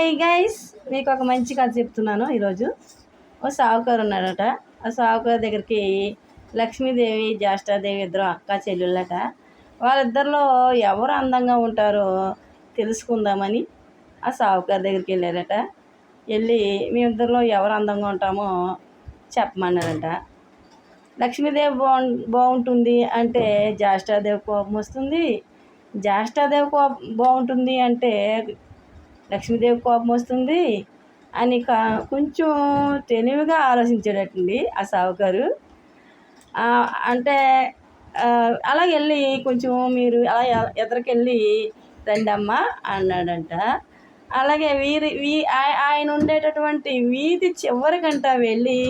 Hi guys, మీకు ఒక మంచి కథ చెప్తున్నాను. ఈరోజు ఓ సావుకారు ఉన్నాడట. ఆ సావుకారు దగ్గరికి లక్ష్మీదేవి జ్యేష్ఠాదేవి ఇద్దరు అక్క చెల్లెళ్ళట. వాళ్ళిద్దరిలో ఎవరు అందంగా ఉంటారో తెలుసుకుందామని ఆ సావుకారు దగ్గరికి వెళ్ళారట. వెళ్ళి మేమిద్దరిలో ఎవరు అందంగా ఉంటామో చెప్పమన్నారట. లక్ష్మీదేవి బాగుంటుంది అంటే జ్యేష్ఠాదేవి కోపం వస్తుంది. జ్యేష్ఠాదేవి బాగుంటుంది అంటే లక్ష్మీదేవి కోపం వస్తుంది అని కొంచెం తెలివిగా ఆలోచించాడటండి ఆ సావుకారు. అంటే అలా వెళ్ళి కొంచెం మీరు అలా ఎదరికెళ్ళి రండమ్మ అన్నాడంట. అలాగే ఆయన ఉండేటటువంటి వీధి చివరికంట వెళ్ళి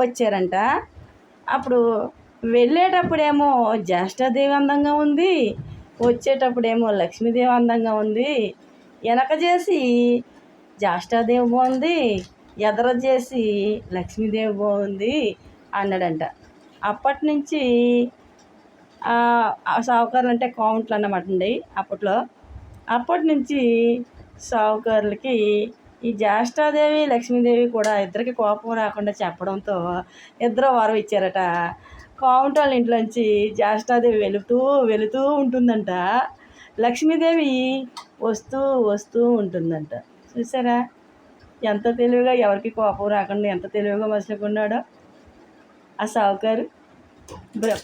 వచ్చారంట. అప్పుడు వెళ్ళేటప్పుడేమో జ్యేష్ఠాదేవి అందంగా ఉంది, వచ్చేటప్పుడేమో లక్ష్మీదేవి అందంగా ఉంది. వెనక చేసి జ్యేష్ఠాదేవి బాగుంది, ఎదర చేసి లక్ష్మీదేవి బాగుంది అన్నాడంట. అప్పటి నుంచి సావుకారులు అంటే కౌంట్లు అన్నమాట అండి అప్పట్లో. అప్పటి నుంచి సావుకారులకి ఈ జ్యేష్ఠాదేవి లక్ష్మీదేవి కూడా ఇద్దరికి కోపం రాకుండా చెప్పడంతో ఇద్దరు వరం ఇచ్చారట. కౌంట్ వాళ్ళ ఇంట్లోంచి జ్యేష్ఠాదేవి వెళుతూ ఉంటుందంట, లక్ష్మీదేవి వస్తూ ఉంటుందంట. చూసారా ఎంత తెలివిగా, ఎవరికి కోపం రాకుండా ఎంత తెలివిగా మసులుకున్నాడో ఆ సావుకారు.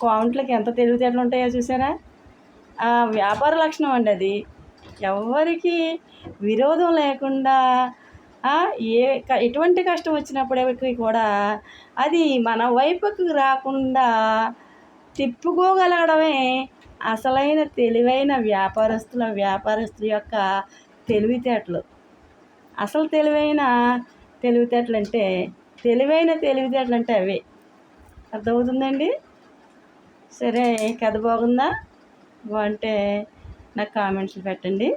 కౌంట్లకి ఎంత తెలివితేటలు ఉంటాయో చూసారా. ఆ వ్యాపార లక్షణం అండి అది. ఎవరికి విరోధం లేకుండా ఎటువంటి కష్టం వచ్చినప్పటికీ కూడా అది మన వైపుకి రాకుండా తిప్పుకోగలగడమే అసలైన తెలివైన వ్యాపారస్తుల యొక్క తెలివితేటలు. అసలు తెలివైన తెలివితేటలు అంటే అవే. అర్థమవుతుందండి? సరే, కథ బాగుందా? బాగుంటే నాకు కామెంట్స్లో పెట్టండి.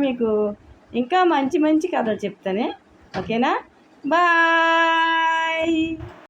మీకు ఇంకా మంచి మంచి కథలు చెప్తానే. ఓకేనా? బాయ్.